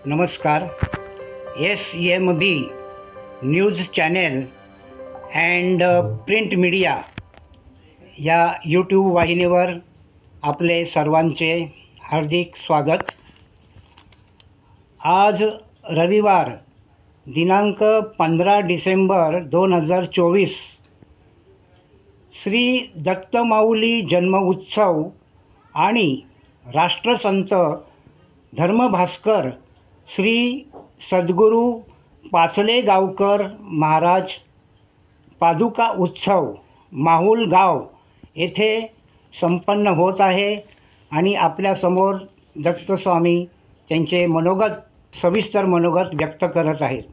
नमस्कार. SMB news channel and print media या YouTube वाहिनीवर आपले सर्वांचे हार्दिक स्वागत. आज रविवार दिनांक 15 डिसेंबर 2024 श्री दत्तमाऊली जन्म उत्सव आणि राष्ट्रसंत धर्मभास्कर श्री सद्गुरू पाचलेगावकर महाराज पादुका उत्सव माहुल गाव येथे संपन्न होत आहे आणि आपल्यासमोर दत्तस्वामी त्यांचे सविस्तर मनोगत व्यक्त करत आहेत.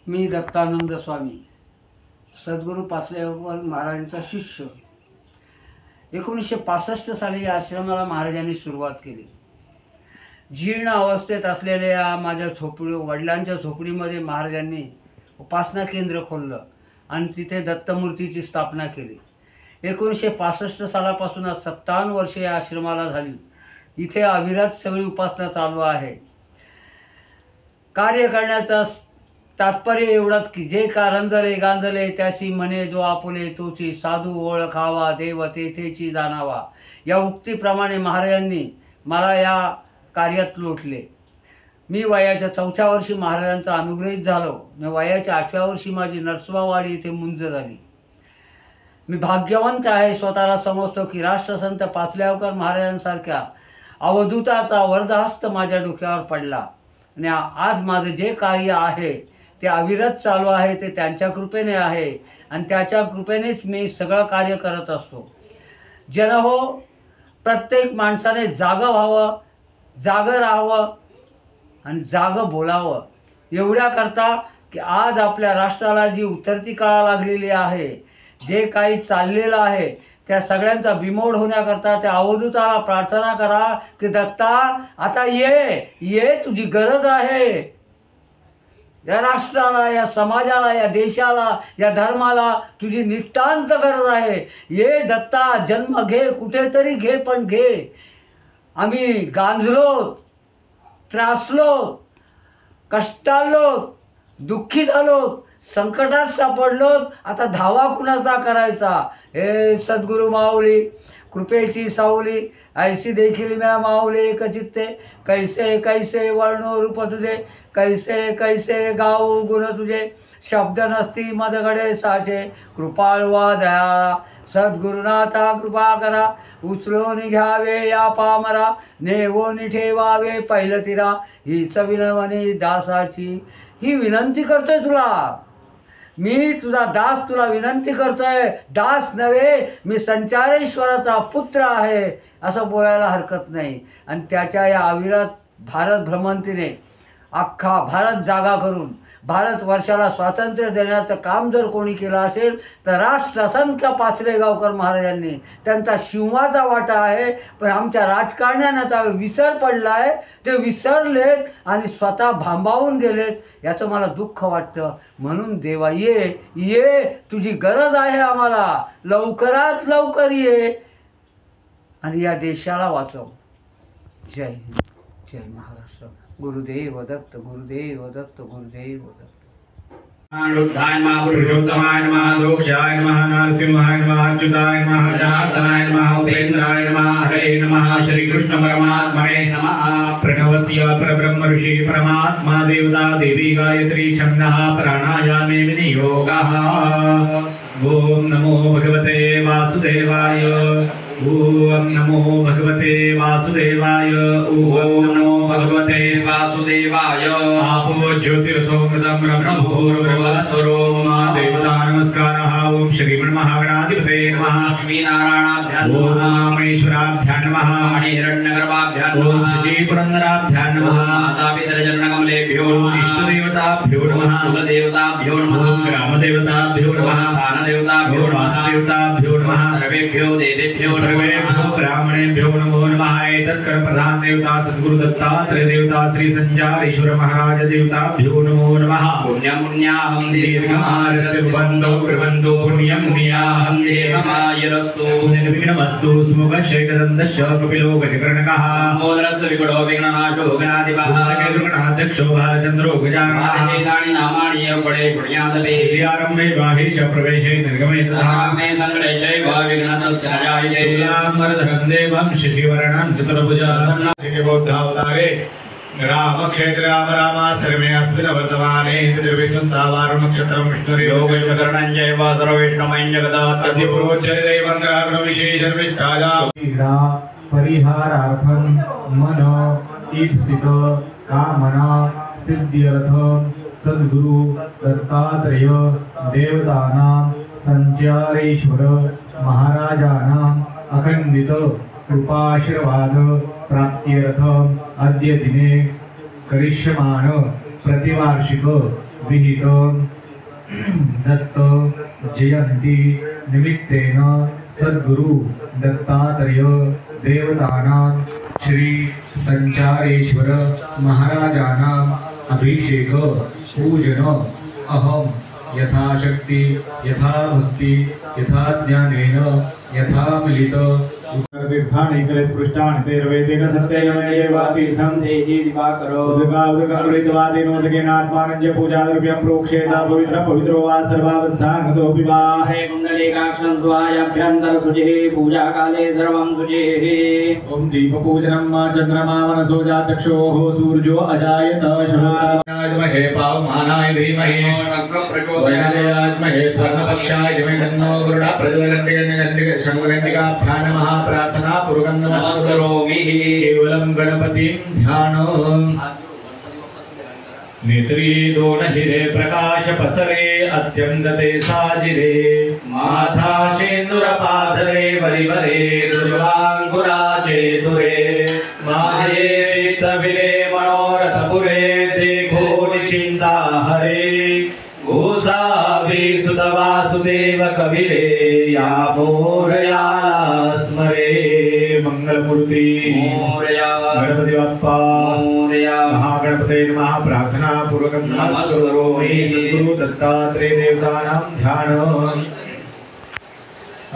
मी दत्तानंद स्वामी, सद्गुरू पाचलेगावकर महाराजांचा शिष्य. 1965 साली या आश्रमाला महाराजांनी सुरुवात केली. जीर्ण अवस्थेत असलेल्या माझ्या वडिलांच्या झोपडीमध्ये महाराजांनी उपासना केंद्र खोललं आणि तिथे दत्तमूर्तीची स्थापना केली. 1965 सालापासून 57 वर्षे या आश्रमाला झाली. इथे अविरत सगळी उपासना चालू आहे. कार्य करण्याचा तात्पर्य एवढंच की जे का रंजले गांजले त्याशी म्हणे जो आपुले तोची साधू ओळखावा देव तेथेची जाणावा या उक्तीप्रमाणे महाराजांनी मला या कार्यात लोटले. मी वयाच्या 4थ्या वर्षी महाराजांचा अनुग्रहित झालो. मी वयाच्या 8व्या वर्षी माझी नरसोबावाडी इथे मुंज झाली. मी भाग्यवंत आहे. स्वतःला समजतो की राष्ट्रसंत पाचलेगावकर महाराजांसारख्या अवधूताचा वरदहस्त माझ्या डोक्यावर पडला आणि आज माझं जे कार्य आहे ते अविरत चालू आहे. ते त्यांच्या कृपेने आहे आणि त्याच्या कृपेनेच मी सगळं कार्य करत असतो. जन हो, प्रत्येक माणसाने जागं व्हावं, जागं राहावं आणि जागं बोलावं एवढ्याकरता की आज आपल्या राष्ट्राला जी उतरती काळ लागलेली आहे, जे काही चाललेलं आहे त्या सगळ्यांचा बिमोड होण्याकरता त्या अवधूताला प्रार्थना करा की दत्ता आता ये तुझी गरज आहे. या राष्ट्राला, या समाजाला, या देशाला, या धर्माला तुझी नितांत गरज आहे. ये दत्ता, जन्म घे, कुठेतरी घे पण घे. आम्ही गांजलो, त्रासलो, कष्टाळलो, दुःखी झालो, संकटात सापडलो. आता धावा कुणाचा करायचा? हे सद्गुरू माऊली कृपेची सावली ऐशी देखील म्या माऊली एक चित्ते. कैसे कैसे वर्णो रूप तुझे, कैसे कैसे गाऊ गुण तुझे. शब्द नसती मदगडे साचे, कृपाळ वा दया सद्गुरुनाथा कृपा करा. उचलून घ्यावे या पामरा, नेवून ठेवावे पहिलं तिरा. हीच विनवणी दासाची. ही विनंती करतोय तुला मी, तुझा दास तुला विनंती करतोय. दास नव्हे, मी संचारेश्वराचा पुत्र आहे असं बोलायला हरकत नाही. आणि त्याच्या या अविरत भारत भ्रमंतीने अख्खा भारत जागा करून भारत वर्षाला स्वातंत्र्य देण्याचं काम जर कोणी केलं असेल तर राष्ट्रसंत पाचलेगावकर महाराजांनी. त्यांचा शिवाचा वाटा आहे. पण आमच्या राजकारण्यानं आता विसर पडला आहे. ते विसरलेत आणि स्वतः भांबावून गेलेत. याचं मला दुःख वाटतं. म्हणून देवा ये तुझी गरज आहे आम्हाला. लवकरात लवकर ये आणि या देशाला वाचव. जय हिंद, जय महाराष्ट्र. गुरुदेव दत्त, गुरुदेव दत्त, गुरुदेव दत्त. रुद्राय नमः, पुरुषोत्तमाय नमः, दोक्षाय नमः, नरसिंहाय नमः, अच्युताय नमः, जनार्दनाय नमः, उपेन्द्राय नमः, हरे नमः, श्री कृष्ण परमात्मने नमः. प्रणवस्य परब्रह्म ऋषि परमात्मा देवता देवी गायत्री छन्दः प्राणायामे विनियोगः. ओम नमो भगवते वासुदेवाय. ओम नमो भगवते वासुदेवाय. ओम नमो भगवते वासुदेवाय. आपो ज्योतिरसोमृतं ब्रह्मभूर्भुवस्वरो मा देवता नमस्कारः. ओम श्रीमन्महागणाधिपते नमः. लक्ष्मीनारायणाभ्यां नमः. ओम महेश्वराभ्यां नमः. मणिहिरण्यगर्भाभ्यां नमः. ओम श्रीपुरन्दराभ्यां नमः. मातापितरजनकमलेभ्यो नमः. इष्टदेवताभ्यो नमः. कुलदेवताभ्यो नमः. ग्रामदेवताभ्यो नमः. स्थानदेवताभ्यो नमः. वासुदेवताभ्यो नमः. सर्वेभ्यो देवेभ्यो सर्वेभ्यो ब्राह्मणेभ्यो नमो नमः. तत्कर प्रधान देवता सद्गुरु दत्तात्रेय देवता श्री संजारेश्वर महाराज देवताभ्यो नमो नमः. पुण्यं पुण्याहं दीर्घमारस्य बन्धो प्रबन्धो पुण्यं पुण्याहं सन्देहमायुरस्तु निर्विघ्नमस्तु सुमुखशैकदन्तश्च कपिलो गजकर्णकः मोदरस्य विकटो विघ्ननाशो गणाधिपः गणाध्यक्षो भालचन्द्रो गजाननः महादेतानि नामानि एव पडे पुण्यादपि विद्यारम्भे बाहि च प्रवेशे निर्गमे तथा मे सङ्कटे चैव विघ्नतस्य न जायते तुलाम्बरधरं देवं शशिवर्णं चतुर्भुजा बौद्धावतारे रामक्षेत्र राम राम सर्वे अस्मिन् वर्तमाने त्रिविष्णुस्तावारुण नक्षत्रं विष्णुरे योगेश्वरणं चैव सर्वविष्णुमयं जगदात् अद्य पूर्वोच्चरिते मन्त्राग्र विशेषं विष्टाजा परिहारार्थं मन ईप्सित कामना सिद्ध्यर्थं सद्गुरु दत्तात्रेय देवतानां संचारेश्वर महाराजानाम् अखंडित कृपाशीर्वाद प्राप्त्यर्थम् अद्य दिने करिष्यमाण प्रतिवार्षिक विहित दत्त जयंती निमित्तेन सद्गुरु दत्तात्रेय देवतानां श्री संचारेश्वर महाराजानाम् अभिषेक पूजन अहम यथाशक्ति यथा भक्ति यथा ज्ञानेन यथा मिलित तीर्थानि कलस्पृष्टानि तेर्वेदेन सत्ययमेवातीर्थं देहि दिवाकरो उदगावृतवादिनोदकेनात्मानं च पूजाद्रव्यं प्रोक्षेत पवित्रो वा सर्वावस्थानतोऽपि वा हे कुण्डलीकाक्षं स्वायाभ्यन्तरशुचिः पूजाकाले सर्वं शुचिः ॐ दीपपूजनं चन्द्रमा मनसो जातक्षोः सूर्यो अजायत शरणाय पावमानाय धीमहि प्रचोदयात्महे स्वर्णपक्षाय धीमहि तन्नो गरुडः प्रचोदयात्महे नमः प्रार्थना पूर्वकं नमस्करोमि केवलं गणपतिं ध्यानं नेत्री दोन हिरे प्रकाश पसरे अत्यंगते साजिरे माथा शेंदुरपाधरे वरिवरे दुर्वांकुराचे दुरे माझे चित्तविरे मनोरथपुरे देखो निचिंता हरे गोसावी सुत वासुदेव कविरे या मोरया स्मरे मंगलमूर्ति मोरया गणपति बाप्पा मोरया महागणपते नमः प्रार्थना पूर्वकं नमस्करोमि सद्गुरु दत्तात्रेय देवतानां ध्यानम्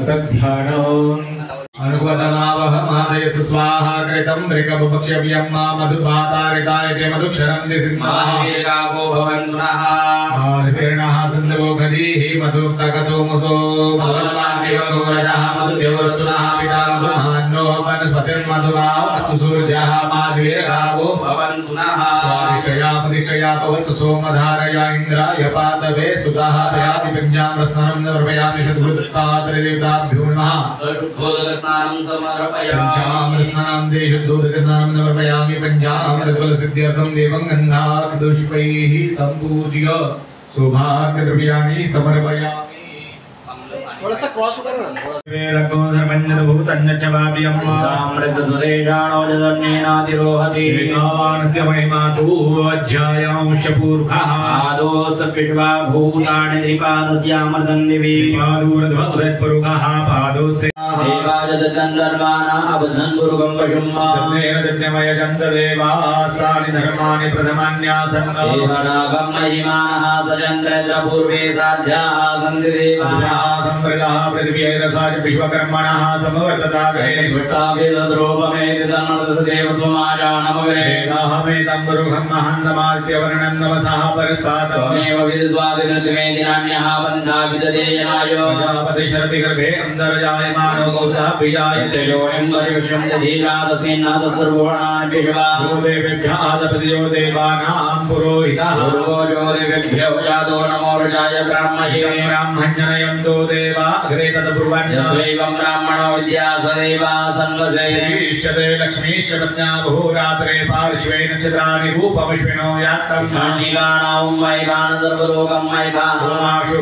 अतध्यानम् अनुपदमावहमादयसु स्वाहा कृतं मृगपक्षव्यं मा मधुभातारितायते मधुक्षरं दिसिंहागो भवन्तुनः आर्तिर्णः सन्दवो खदीः मधुक्तकथो मुसो भवन्मान्दिवो रजः मधुदेवस्तुनः पिता मधुमान्नो वनस्पतिर्मधुमाव अस्तु सूर्यः माधुर्गावो भवन्तुनः स्वादिष्टया प्रतिष्ठया पवत्सु सोमधारया इन्द्राय पातवे सुतः प्रयादिपञ्चां स्नानं समर्पयामि सद्गुरुदत्तात्रेयदेवताभ्यो नमः स्नानं समर्पयामि देशोदकस्नानं समर्पयामि पञ्चामृतफलसिद्ध्यर्थं देवं गन्धाक्षदोषिपैः सम्पूज्य सौभाग्यद्रव्याणि समर्पयामि थोड़ा सा क्रॉस करो ना रघो धर्मञ्जन भूतञ्च वाप्यं अमृतदुरेषाणो जदन्नेनातिरोहति वेदावानस्य महिमा तु अध्यायांश पूर्वः आदोस विश्वा भूतानि त्रिपादस्यामृतं दिवि पादूर्ध्वोदयत्पुरुषः पादोस्य देवाजदगन्धर्वाणा अबधन् दुर्गं पशुम्मा तन्नेन तन्मय चन्द्रदेवासानि धर्माणि प्रथमान्यासन् देवनागं महिमानः सचन्द्रेन्द्र पूर्वे साध्याः सन्ति देवाः संवृतः पृथिव्यैरसाच विश्वकर्मणः समवर्तताग्रे पुष्टाभिद्रोपमेति तन्मर्दस देवत्वमाजानमग्रे वेदाहमेतं गुरुघं महन्तमार्त्यवर्णं नमसः परस्तात् त्वमेव विद्वादिनृतिमेति नान्यः पन्था विदधेयनायो प्रजापतिशरति गर्भे अन्तर्जायमानो कौतः बीजायते योनिं वर्युष्यं दधीरातसीन्नाथसर्वोणान् विश्वा देवेभ्यः आदपतियो देवानां पुरोहितः पूर्वो ज्योतिभ्यो जातो नमो रजाय ब्राह्मणे ब्राह्मण्यनयन्तो देवा अग्रे तदपूर्वण्यस्वैवं ब्राह्मणो विद्या सदैवा सन्वसे इष्टते लक्ष्मीश्च पत्न्या बहुरात्रे पार्श्वे नक्षत्राणि रूपविश्विनो यात्तं गाणां वैगान सर्वलोकं वैगान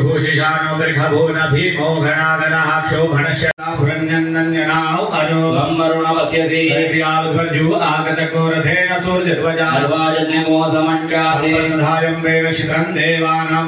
भूषिषाणो दीर्घभून भीमो घनागनः क्षोभणश्च पुरन्यन्नन्यनाौ अनो वरुणवस्यसि देव्याध्वर्जु आगतकोरथेन सूर्यध्वजा सर्वाजन्यमोसमञ्चाति धायं वेवशित्रं देवानां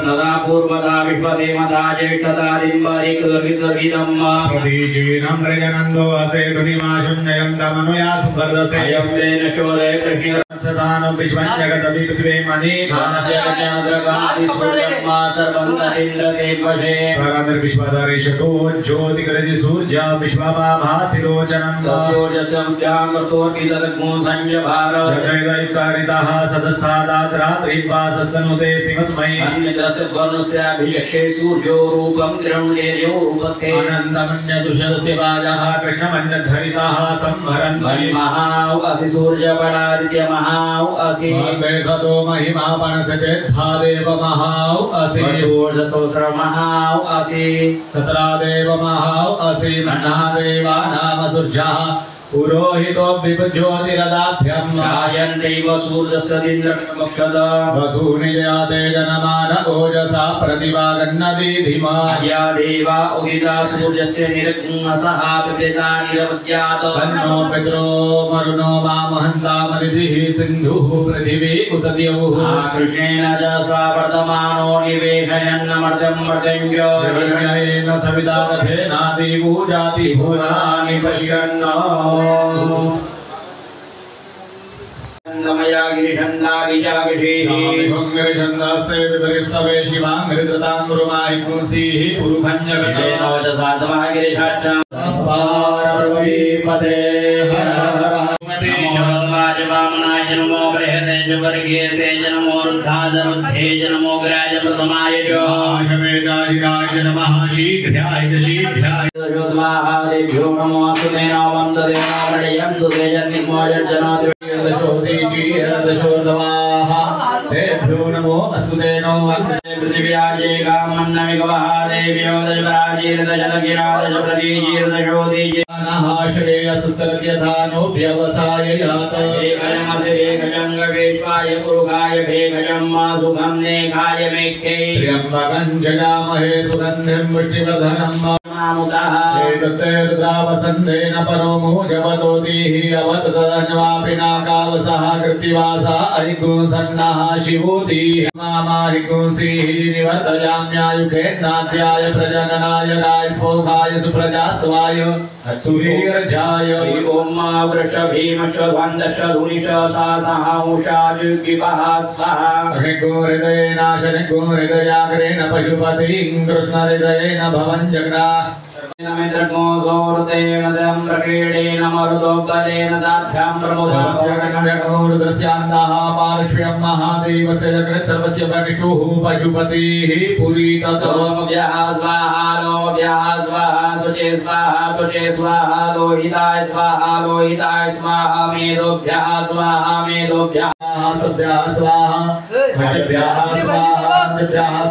तदा पूर्वदा विश्वदेवता ज्येष्ठता दिम्बारिकविदं प्रतीचीनं रजनन्दो असे ध्वनिमाशुन्नयं तमनुया सुवर्धसे अयं वेन शोदे कृष्ण सदानो विश्वं जगदपि पृथिवी मणि भास्य चन्द्रकान्ति सूर्यमा सर्वं तदिन्द्रदेवशे स्वरांध्र विश्वाधारेशतो ज्योतिकरजि सूर्य विश्वभाभासिलोचनं सूर्यस्य ज्ञानतोर्किदग्मो संजभार जयदैतारितः सदस्तादात्रात्रिवासस्तनुते सिंहस्मै अन्यत्रस्य वर्णस्याभियक्षे सूर्यो रूपं त्रिणुतेजो रूपस्थे अनन्तमन्यदुषस्य वाजः कृष्णमन्यधरितः संभरन्ति महाौ असि सूर्यपरादित्य महाौ असि सतो महिमा पणसते धादेव महाौ असि सूर्यसहस्र महाौ असि सतरादेव महाौ असि महादेवा नाम सूर्यः पुरोहितो विपज्योतिरदाभ्यं सायन्दैव सूर्यस्यदिन्द्रक्षमक्षद वसूनिजयाते जनमान ओजसा प्रतिभागन्नदी धीमा या देवा उदिता सूर्यस्य निरग्मसः विप्रेता निरवद्यात तन्नो पितरो मरुणो मामहन्तामदितिः सिन्धुः पृथिवी उत द्यौः कृष्णेन जसा वर्तमानो निवेशयन्नमर्त्यं मर्त्यञ्च हिरण्येन सविता रथेनादिवो जाति भुवनानि पश्यन्नो नमया गिरिषन्दारिजागिषेः गिरिषन्दास्ते विपरिस्तवे शिवाङ्घ्रितताङ्गुरुमाहिकुंसीः पुरुभञ्जगतोजसातमः गिरिषाच्छा पार्वतीपते हर हर नमो वाजवामनाय नमो बृहते च वर्गीयसे च नमो रुद्धादरुद्धे च नमो गिराज प्रथमाय च शमेजाजिराय च नमः शीघ्राय च शीघ्राय देभ्यो नमो सुतेनो वन्ददेनो प्रणयन्तु ते जन्निमोजर्जनो देभ्यो नमो असुदेनो वन्दे पृथिव्याजे कामन्नमिकवः देव्यो दशपराजीर्दशलगिरादश प्रतीजीर्दशोदीजे श्रेयसुस्तरत्यथानो व्यवसाय यात एकजमसि भेषजङ्गवेश्वाय पुरुषाय भेषजं मासुखं नेखाय मेख्यै त्र्यम्बकं जगामहे सुगन्धिं पुष्टिवर्धनं मामुदः एतत्ते रुद्रावसन्देन परो मोजवतोतिः अवततन्वापिनाकावसः कृत्तिवासा अरिकुंसन्नः शिवोतिः मामारिकुंसीः निवर्तयाम्यायुखे नास्याय प्रजननाय राय स्वोघाय सुप्रजास्वाय सुवीरजाय ओम वृषभीमश्वन्धश्वधुनिश सा सहांशाजुगिपः स्वाहा ऋगोहृदयेन शनिगोहृदयाग्रेण पशुपतिं कृष्णहृदयेन भवन् जग्ना नमेन्द्रकोसोरुतेन दं प्रक्रीडेन मरुदोपदेन साध्यां प्रमुदास्यान्तः पार्श्व्यं महादेवस्य जगत्सर्वस्य वरिष्ठोः पशुपतिः पुरी ततोभ्यः स्वाहा लोभ्यः स्वाहा तुचे स्वाहा लोहिताय स्वाहा मेधोभ्यः स्वाहा तुभ्यः स्वाहा मजभ्यः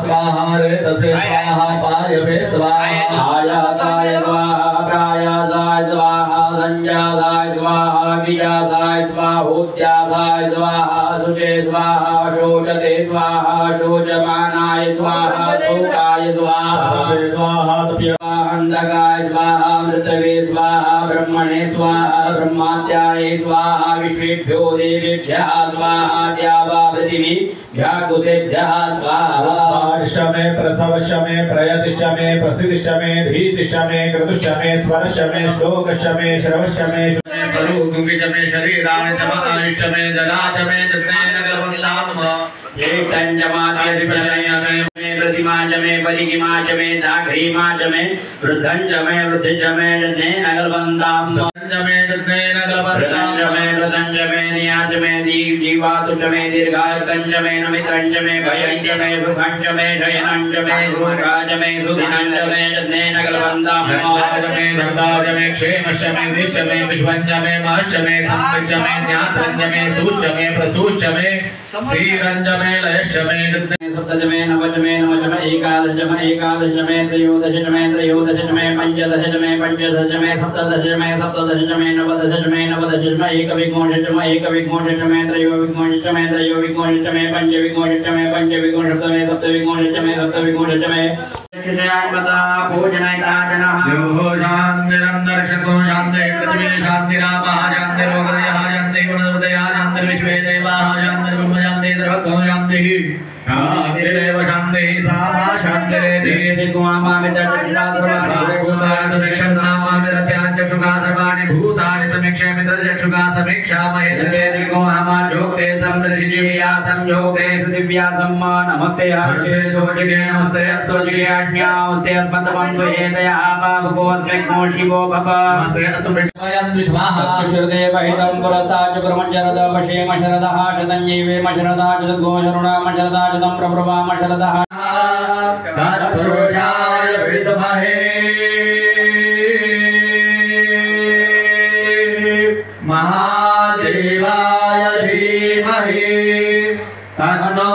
स्वाहा रेतसे स्वाहा पायवे स्वाहा आयासाय स्वाहा प्रायासाय स्वाहा संजासाय स्वाहा विजासाय स्वाहोत्यासाय स्वाहा शुचे स्वाहा शोचते स्वाहा शोचमानाय स्वाहा शोकाय स्वाहा अंधकाय स्वाहा मृतवे स्वाहा ब्रह्मणे स्वाहा ब्रह्मात्याय स्वाहा विश्वेभ्यो देवेभ्यः स्वाहा द्यावा पृथिवीभ्यः कुशेभ्यः स्वाहा अष्टमे प्रसवष्टमे प्रयतिष्टमे प्रसिद्धिष्टमे धीतिष्टमे क्रतुष्टमे स्वरष्टमे श्लोकष्टमे श्रवष्टमे परुगुंगिष्टमे शरीराणि च आयुष्टमे जराचमे तस्मेन गर्भं मे प्रतिमा च मे परिगिमा च मे दाघ्रीमा च मे वृद्धं च मे वृद्धि च मे जनेन गलबन्दां वृद्धं च मे निया च मे जीवातु च मे दीर्घायुतं च मे नमितं च मे भयं च मे सुखं च मे शयनं च मे दुर्गा च मे सुदिनं च मे जनेन गलबन्दां धर्ता च मे क्षेमश्च मे दिश्च मे विश्वं च मे महश्च मे सम्पच्च मे ज्ञातं च मे सूश्च मे प्रसूश्च मे श्रीरं च मे लयश्च मे सप्तच मे नवच मे नवच मे एकादश मे त्रयोदश मे पंचदश मे सप्तदश मे नवदश मे एकविंशतिच मे त्रयोविंशतिच मे पंचविंशतिच मे सप्तविंशतिच मे शिष्यान्मता पूजनयिता जनः यो शान्तिरं दर्शको शान्ति पृथिवी शान्तिरापः शान्तिरोगदयः शान्ति गुणोदयः शान्तिर्विश्वे देवाः शान्तिर्ब्रह्म शान्ति सर्वतो शान्तिः शान्तिरेव शान्तिः सा शान्तिरेति कुमामामितर्षास्त्रमाभूतानि सुभिक्षन्तामामितस्याञ्चक्षुषा सर्वाणि भूतानि समीक्षे मित्रचक्षुका समीक्षा महेन्द्रे त्रिकोहमा जोक्ते समदर्शिजीया संयोक्ते पृथिव्या सम्मा नमस्ते हर्षे सोचिके नमस्ते अस्तोचिके आज्ञास्ते अस्मत्तमं सुयेतया पावकोऽस्मे शिवो भव नमस्ते अस्तु वयं विद्वाः चक्षुर्देव हितं पुरस्ता चक्रमशरद पशेम शरदः शतं येवेम शरदः चतुर्गो शरुणाम शरदः शतं प्रप्रभाम शरदः तत्पुरुषाय विद्महे महादेवाय धीमहि तन्नो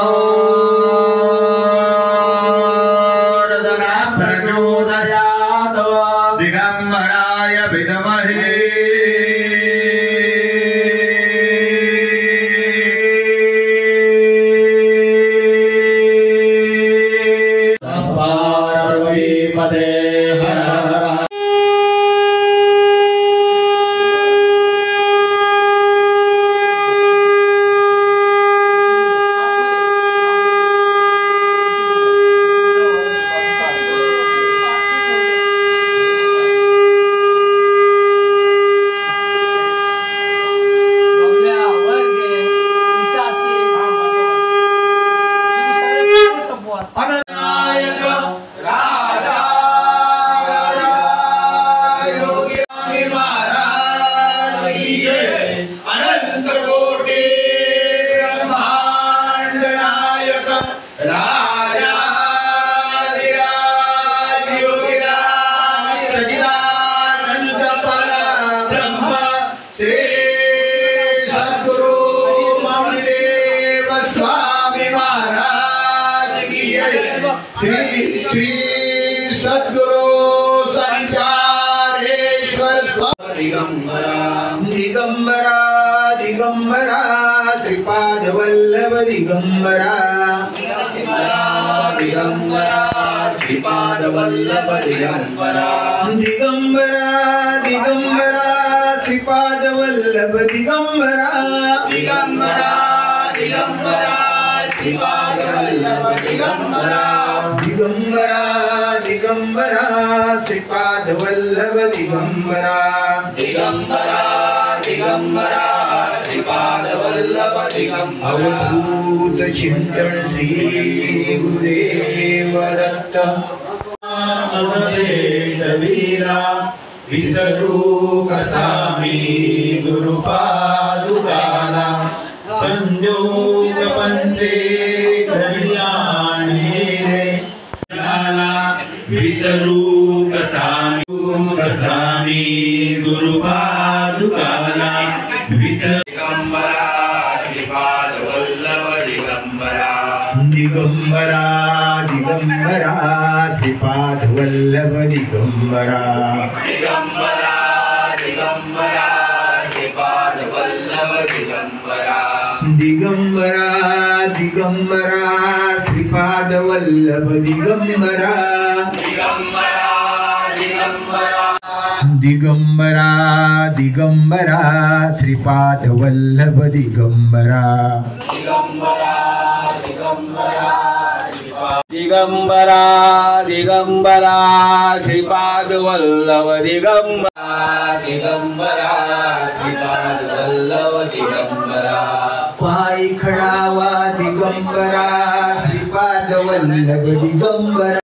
प्रचोदयात् दिगम्बराय विद्महे पार्वतीपते हर हर अननायक राजा योगी महाराज की जय अनंत कोटि ब्रह्मांड नायक राजा योगीराज सच्चिदानंद परब्रह्म श्री सद्गुरु मणिदेव स्वामी महाराज श्री श्री सद्गुरु संचारेश्वर स्वामी दिगंबरा दिगंबरा दिगंबरा श्रीपाद वल्लभ दिगंबरा दिगंबरा दिगंबरा श्रीपाद वल्लभ दिगंबरा दिगंबरा दिगंबरा श्रीपाद वल्लभ दिगंबरा दिगंबरा दिगंबरा श्रीपाद वल्लभ दिगंबरा दिगंबरा दिगंबरा श्रीपाद वल्लभ दिगंबरा दिगंबरा दिगंबरा श्रीपाद वल्लभ दिगंबरा अवधूत चिंतन श्री गुरुदेव दत्त वीरा विसरू कसामी गुरुपादुकाला संयोग पंते कल्याणे विसरू कसामी गुरुपादुकाला दिगंबरा श्रीपाद वल्लभ दिगंबरा दिगंबरा दिगंबरा श्रीपाद वल्लभ दिगंबरा दिगंबरा दिगंबरा श्रीपाद वल्लभ दिगंबरा दिगंबरा दिगंबरा श्रीपाद वल्लभ दिगंबरा दिगंबरा दिगंबरा दिगंबरा दिगंबरा श्रीपाद वल्लभ दिगंबरा दिगंबरा दिगंबरा दिगंबरा दिगंबरा श्रीपाद वल्लभ दिगंबरा दिगंबरा श्रीपाद वल्लभ दिगंबरा पाय खडावा दिगंबरा श्रीपाद वल्लभ दिगंबरा